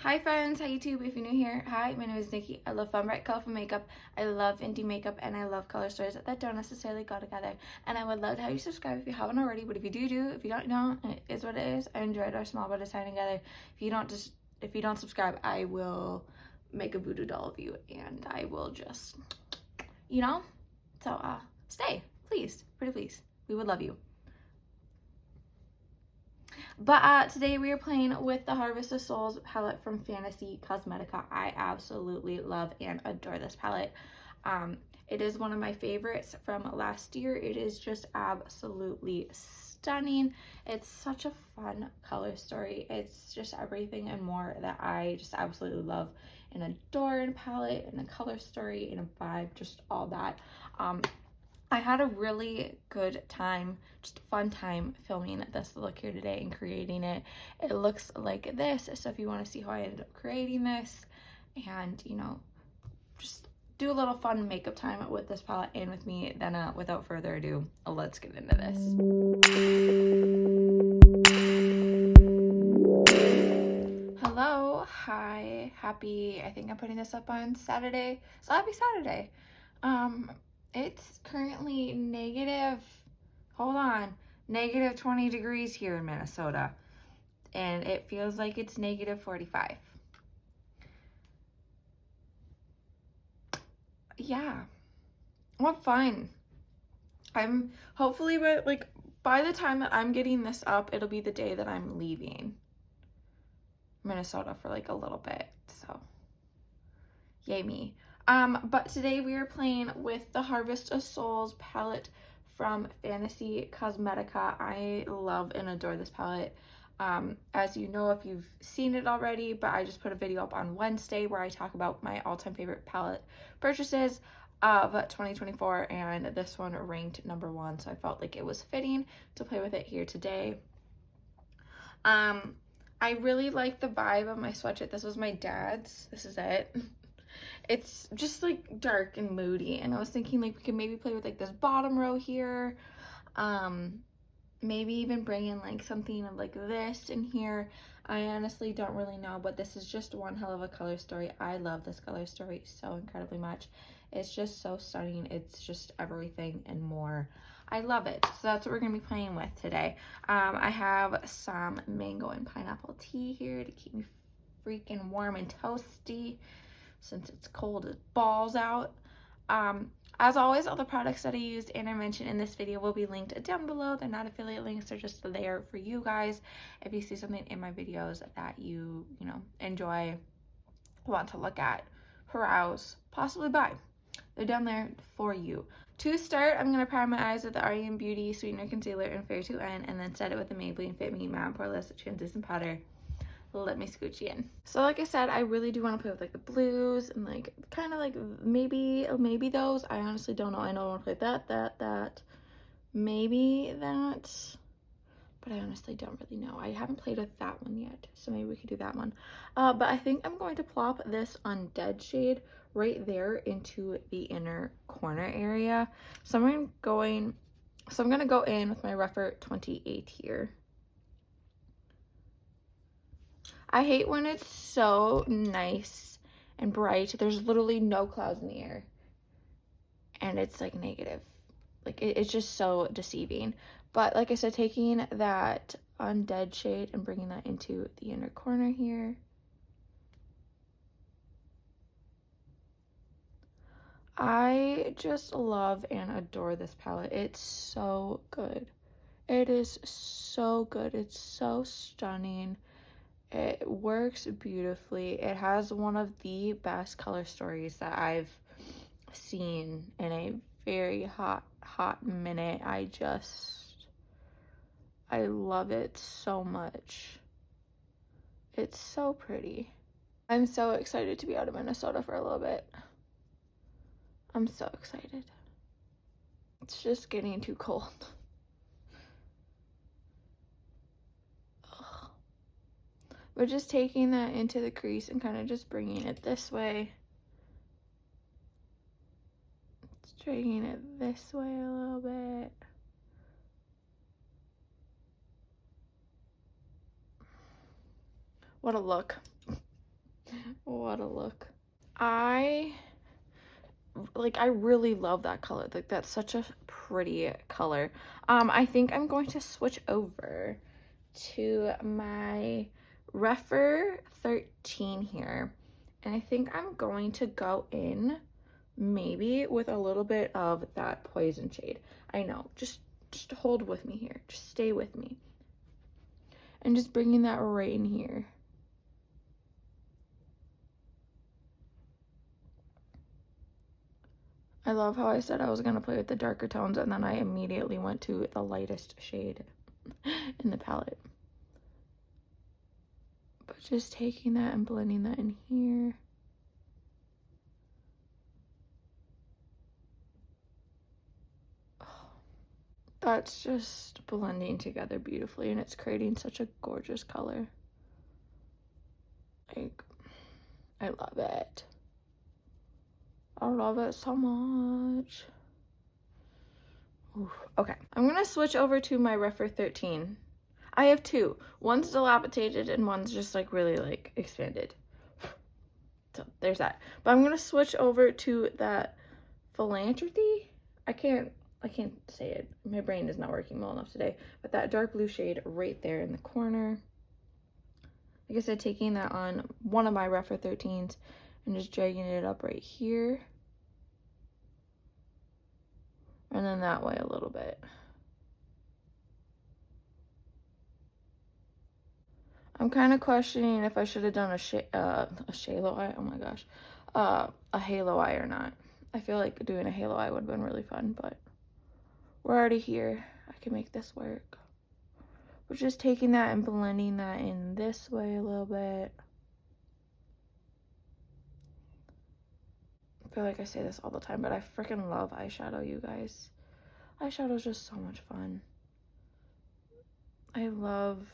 Hi friends, hi YouTube. If you're new here, hi, my name is Nikki. I love fun, bright, colorful makeup. I love indie makeup, and I love color stories that don't necessarily go together. And I would love to have you subscribe if you haven't already. But if you do, if you don't, it is what it is. I enjoyed our small but time together. If you don't subscribe, I will make a voodoo doll of you, and I will just, you know. So stay, please, pretty please. We would love you. But today we are playing with the Harvest of Souls palette from Fantasy Cosmetica. I absolutely love and adore this palette. It is one of my favorites from last year. It is just absolutely stunning. It's such a fun color story. It's just everything and more that I just absolutely love and adore in a palette, and a color story, and a vibe, just all that. I had a really good time, just a fun time filming this look here today and creating it. It looks like this, so if you want to see how I ended up creating this and, you know, just do a little fun makeup time with this palette and with me, then without further ado, let's get into this. Hello, hi, happy, I think I'm putting this up on Saturday, so happy Saturday. It's currently negative 20 degrees here in Minnesota, and it feels like it's negative 45. Yeah, what fun. I'm hopefully, but like by the time that I'm getting this up, it'll be the day that I'm leaving Minnesota for like a little bit, so yay me. But today we are playing with the Harvest of Souls palette from Fantasy Cosmetica. I love and adore this palette. As you know, if you've seen it already, but I just put a video up on Wednesday where I talk about my all-time favorite palette purchases of 2024, and this one ranked number 1, so I felt like it was fitting to play with it here today. I really like the vibe of my sweatshirt. This was my dad's. This is it. It's just like dark and moody, and I was thinking like we could maybe play with like this bottom row here, maybe even bring in like something of like this in here. I honestly don't really know, but this is just one hell of a color story. I love this color story so incredibly much. It's just so stunning. It's just everything and more. I love it. So that's what we're gonna be playing with today. I have some mango and pineapple tea here to keep me freaking warm and toasty since it's cold as balls out. As always, all the products that I used and I mentioned in this video will be linked down below. They're not affiliate links, they're just there for you guys. If you see something in my videos that you know, enjoy, want to look at, peruse, possibly buy, they're down there for you. To start, I'm going to prime my eyes with the REM Beauty Sweetener Concealer in Fair to End, and then set it with the Maybelline Fit Me Matte Poreless Translucent Powder. Let me scooch you in. So like I said, I really do want to play with like the blues and like kind of like maybe those. I honestly don't know. I know I want to play that, maybe that, but I honestly don't really know. I haven't played with that one yet, so maybe we could do that one. But I think I'm going to plop this on Dead Shade right there into the inner corner area. So I'm going to go in with my Rougher 28 here. I hate when it's so nice and bright. There's literally no clouds in the air, and it's like negative. Like it's just so deceiving. But like I said, taking that undead shade and bringing that into the inner corner here. I just love and adore this palette. It's so good. It is so good. It's so stunning. It works beautifully. It has one of the best color stories that I've seen in a very hot minute. I love it so much. It's so pretty. I'm so excited to be out of Minnesota for a little bit. I'm so excited. It's just getting too cold. We're just taking that into the crease and kind of just bringing it this way. Dragging it this way a little bit. What a look. What a look. I really love that color. Like, that's such a pretty color. I think I'm going to switch over to my Refer 13 here. And I think I'm going to go in maybe with a little bit of that poison shade. I know, just hold with me here. Just stay with me. And just bringing that right in here. I love how I said I was going to play with the darker tones, and then I immediately went to the lightest shade in the palette. But just taking that and blending that in here. Oh, that's just blending together beautifully, and it's creating such a gorgeous color. Like, I love it. I love it so much. Oof. Okay, I'm gonna switch over to my Refer 13. I have two. One's dilapidated and one's just like really like expanded. So there's that. But I'm gonna switch over to that Philanthropy. I can't say it. My brain is not working well enough today. But that dark blue shade right there in the corner. Like I said, taking that on one of my Refer 13s and just dragging it up right here. And then that way a little bit. I'm kind of questioning if I should have done a halo eye. Oh my gosh. A halo eye or not. I feel like doing a halo eye would have been really fun, but we're already here. I can make this work. We're just taking that and blending that in this way a little bit. I feel like I say this all the time, but I freaking love eyeshadow, you guys. Eyeshadow is just so much fun. I love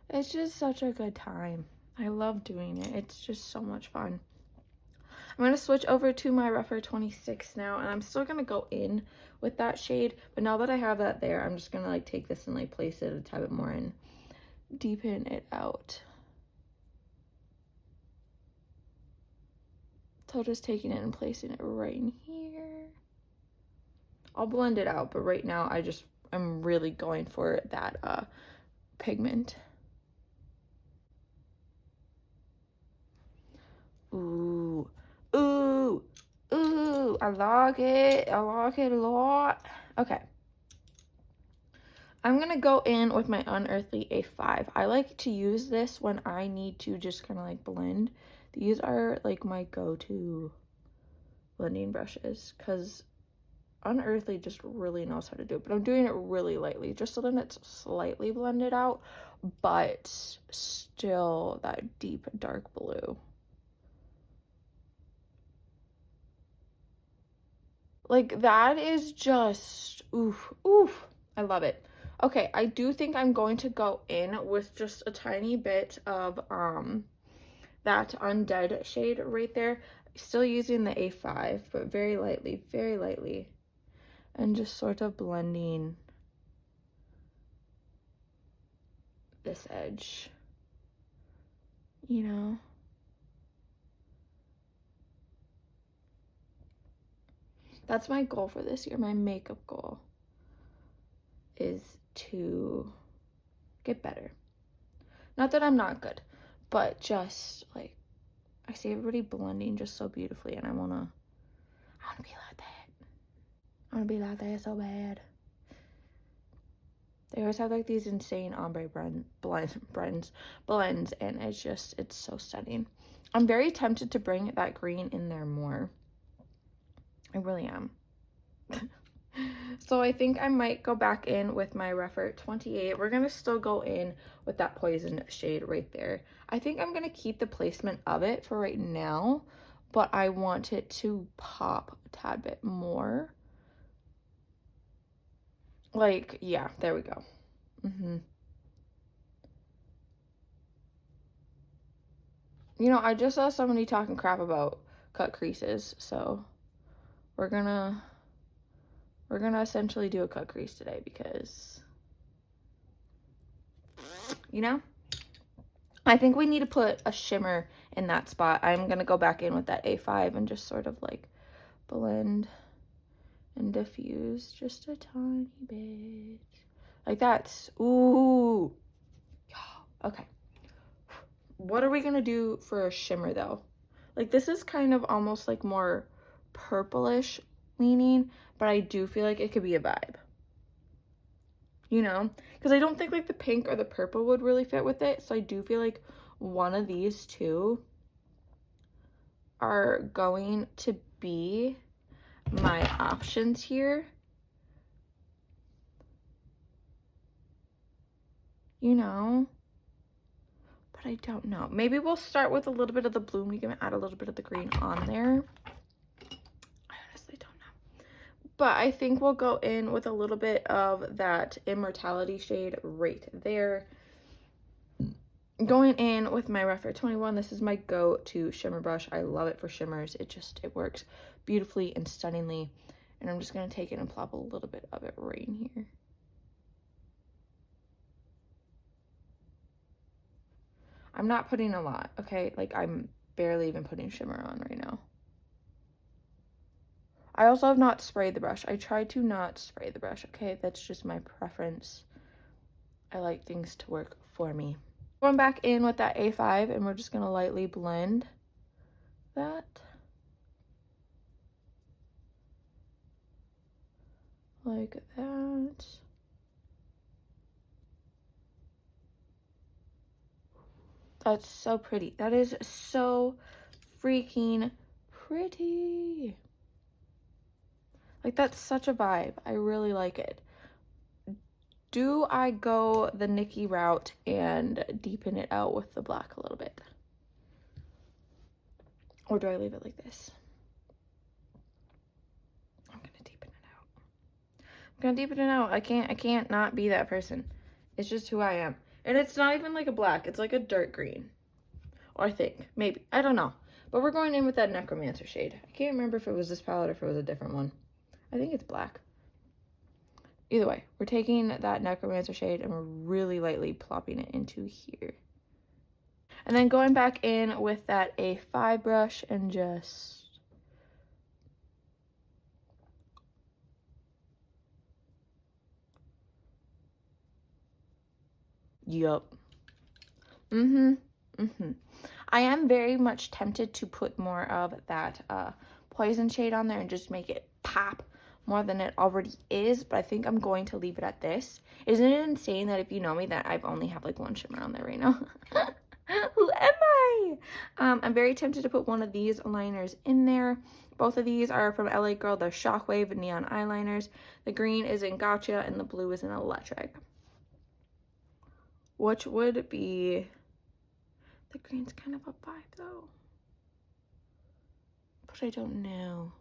it's just such a good time. I love doing it. It's just so much fun. I'm going to switch over to my Refer 26 now, and I'm still going to go in with that shade, but now that I have that there, I'm just going to like take this and like place it a tad bit more and deepen it out. So just taking it and placing it right in here. I'll blend it out, but right now I'm really going for that pigment. Ooh, ooh, ooh, I like it a lot. Okay. I'm gonna go in with my Unearthly A5. I like to use this when I need to just kind of like blend. These are like my go-to blending brushes because Unearthly just really knows how to do it. But I'm doing it really lightly just so that it's slightly blended out, but still that deep dark blue. Like, that is just, oof, oof. I love it. Okay, I do think I'm going to go in with just a tiny bit of that Undead shade right there. Still using the A5, but very lightly. And just sort of blending this edge, you know? That's my goal for this year. My makeup goal is to get better. Not that I'm not good, but just like I see everybody blending just so beautifully, and I wanna be like that. I wanna be like that so bad. They always have like these insane ombre blends, and it's so stunning. I'm very tempted to bring that green in there more. I really am. So I think I might go back in with my Refer 28. We're going to still go in with that poison shade right there. I think I'm going to keep the placement of it for right now, but I want it to pop a tad bit more. Like, yeah, there we go. You know, I just saw somebody talking crap about cut creases, so we're gonna essentially do a cut crease today because, you know, I think we need to put a shimmer in that spot. I'm going to go back in with that A5 and just sort of like blend and diffuse just a tiny bit. Like that's, ooh. Okay. What are we going to do for a shimmer though? Like this is kind of almost like more purplish leaning, but I do feel like it could be a vibe. You know? Because I don't think like the pink or the purple would really fit with it. So I do feel like one of these two are going to be my options here. You know? But I don't know. Maybe we'll start with a little bit of the blue. We can add a little bit of the green on there. I honestly don't know. But I think we'll go in with a little bit of that Immortality shade right there. Going in with my Refer 21. This is my go-to shimmer brush. I love it for shimmers. It works beautifully and stunningly. And I'm just going to take it and plop a little bit of it right in here. I'm not putting a lot, okay? Like, I'm barely even putting shimmer on right now. I also have not sprayed the brush. I try to not spray the brush, okay? That's just my preference. I like things to work for me. Going back in with that A5, and we're just going to lightly blend that. Like that. That's so pretty. That is so freaking pretty. Like, that's such a vibe. I really like it. Do I go the Nikki route and deepen it out with the black a little bit? Or do I leave it like this? I'm gonna deepen it out. I'm gonna deepen it out. I can't not be that person. It's just who I am. And it's not even like a black. It's like a dirt green. Or I think. Maybe. I don't know. But we're going in with that Necromancer shade. I can't remember if it was this palette or if it was a different one. I think it's black. Either way, we're taking that Necromancer shade and we're really lightly plopping it into here. And then going back in with that A5 brush and just... Yup. I am very much tempted to put more of that poison shade on there and just make it pop more than it already is, but I think I'm going to leave it at this. Isn't it insane that if you know me that I've only have like one shimmer on there right now? Who am I? I'm very tempted to put one of these liners in there. Both of these are from LA Girl. They're Shockwave neon eyeliners. The green is in Gotcha and the blue is in Electric. Which would be... The green's kind of a vibe though. But I don't know.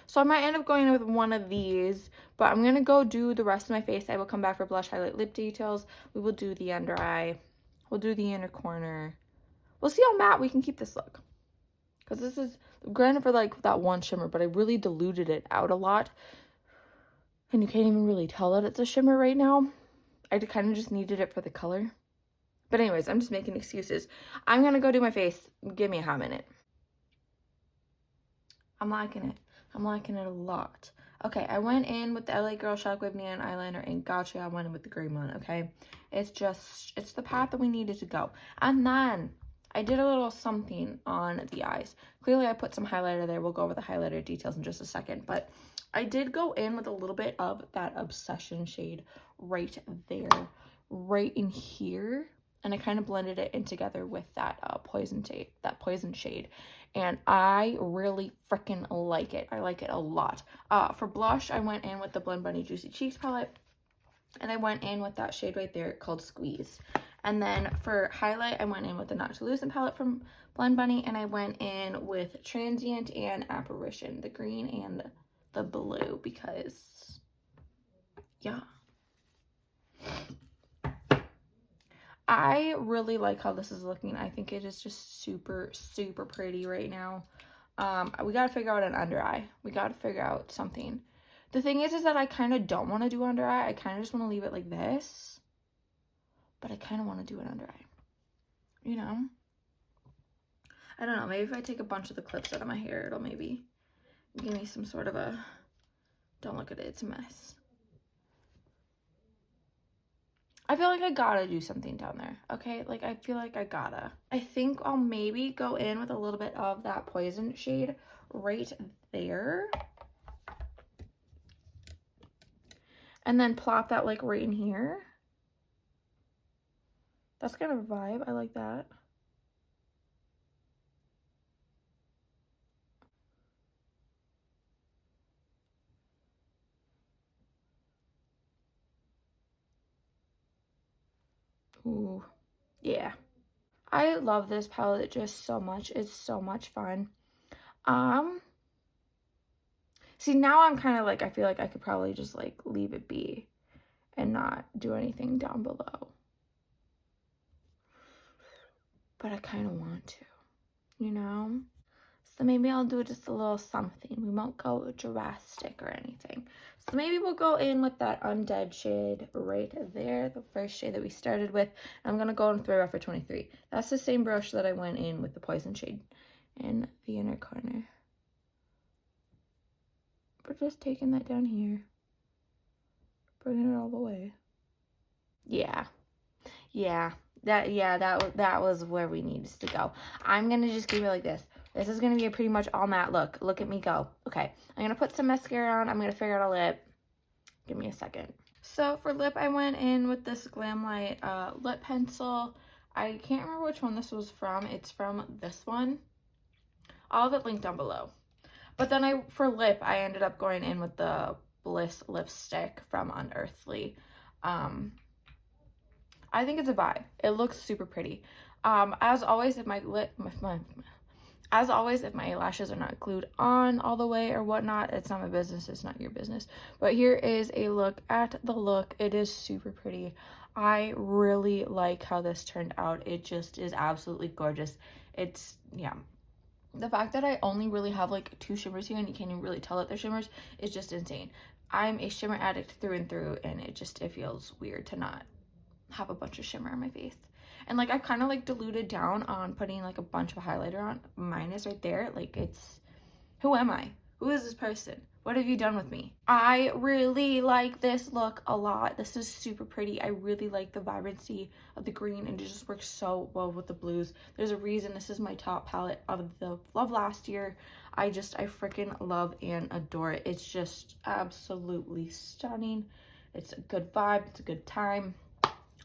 So I might end up going with one of these, but I'm going to go do the rest of my face. I will come back for blush, highlight, lip details. We will do the under eye. We'll do the inner corner. We'll see how matte we can keep this look. Because this is, granted for like that one shimmer, but I really diluted it out a lot. And you can't even really tell that it's a shimmer right now. I kind of just needed it for the color. But anyways, I'm just making excuses. I'm going to go do my face. Give me a hot minute. I'm liking it. I'm liking it a lot. Okay, I went in with the LA Girl Shockwave Neon Eyeliner and Gotcha. I went in with the green one, okay? It's the path that we needed to go. And then I did a little something on the eyes. Clearly, I put some highlighter there. We'll go over the highlighter details in just a second. But I did go in with a little bit of that Obsession shade right there, right in here. And I kind of blended it in together with that poison shade. And I really freaking like it. I like it a lot. For blush, I went in with the Blend Bunny Juicy Cheeks palette. And I went in with that shade right there called Squeeze. And then for highlight, I went in with the Not to Loosen palette from Blend Bunny. And I went in with Transient and Apparition, the green and the blue, because, yeah. I really like how this is looking. I think it is just super, super pretty right now. We got to figure out an under eye. We got to figure out something. The thing is that I kind of don't want to do under eye. I kind of just want to leave it like this. But I kind of want to do it under eye, you know? I don't know, maybe if I take a bunch of the clips out of my hair, it'll maybe give me some sort of a, don't look at it, it's a mess. I feel like I gotta do something down there, okay? Like, I feel like I gotta. I think I'll maybe go in with a little bit of that Poison shade right there. And then plop that, like, right in here. That's kind of a vibe. I like that. Ooh, yeah. I love this palette just so much. It's so much fun. See, now I'm kind of like, I feel like I could probably just like leave it be and not do anything down below. But I kind of want to, you know? So maybe I'll do just a little something. We won't go drastic or anything. So maybe we'll go in with that Undead shade right there, the first shade that we started with. I'm going to go in 3 for 23. That's the same brush that I went in with the Poison shade in the inner corner. But just taking that down here. Bringing it all the way. Yeah. That was where we needed to go. I'm going to just keep it like this. This is going to be a pretty much all matte look. Look at me go. Okay, I'm going to put some mascara on. I'm going to figure out a lip. Give me a second. So for lip, I went in with this Glamlight lip pencil. I can't remember which one this was from. It's from this one. All of it linked down below. But then for lip, I ended up going in with the Bliss lipstick from Unearthly. I think it's a vibe. It looks super pretty. As always, if my eyelashes are not glued on all the way or whatnot, it's not my business, it's not your business. But here is a look at the look. It is super pretty. I really like how this turned out. It just is absolutely gorgeous. It's, yeah. The fact that I only really have like 2 shimmers here and you can't even really tell that they're shimmers is just insane. I'm a shimmer addict through and through, and it feels weird to not have a bunch of shimmer on my face. And like I've kind of like diluted down on putting like a bunch of highlighter on. Mine is right there. Like, it's, who am I? Who is this person? What have you done with me? I really like this look a lot. This is super pretty. I really like the vibrancy of the green, and it just works so well with the blues. There's a reason this is my top palette of last year. I freaking love and adore it. It's just absolutely stunning. It's a good vibe. It's a good time.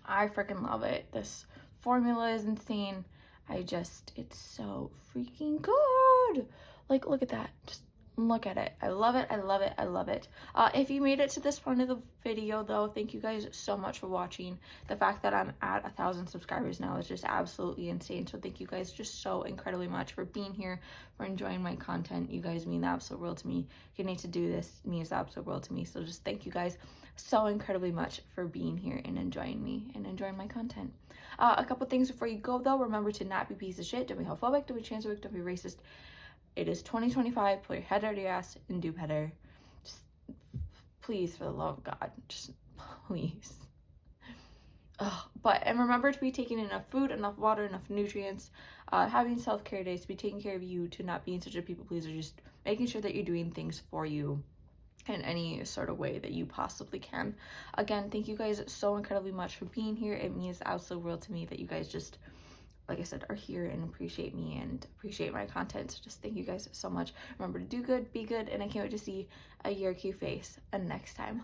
I freaking love it. This formula is insane. It's so freaking good. Like, look at that. Just look at it. I love it. I love it. I love it. If you made it to this point of the video, though, thank you guys so much for watching. The fact that I'm at 1,000 subscribers now is just absolutely insane. So thank you guys just so incredibly much for being here, for enjoying my content. You guys mean the absolute world to me. Getting to do this means the absolute world to me. So just thank you guys so incredibly much for being here and enjoying me and enjoying my content. A couple things before you go, though. Remember to not be a piece of shit. Don't be homophobic. Don't be transphobic. Don't be racist. It is 2025. Pull your head out of your ass and do better. Just please, for the love of God, just please. And remember to be taking enough food, enough water, enough nutrients, having self-care days, to be taking care of you, to not being such a people pleaser, just making sure that you're doing things for you in any sort of way that you possibly can. Again, thank you guys so incredibly much for being here. It means the absolute world to me that you guys just, like I said, are here and appreciate me and appreciate my content. So just thank you guys so much. Remember to do good, be good, and I can't wait to see your cute face next time.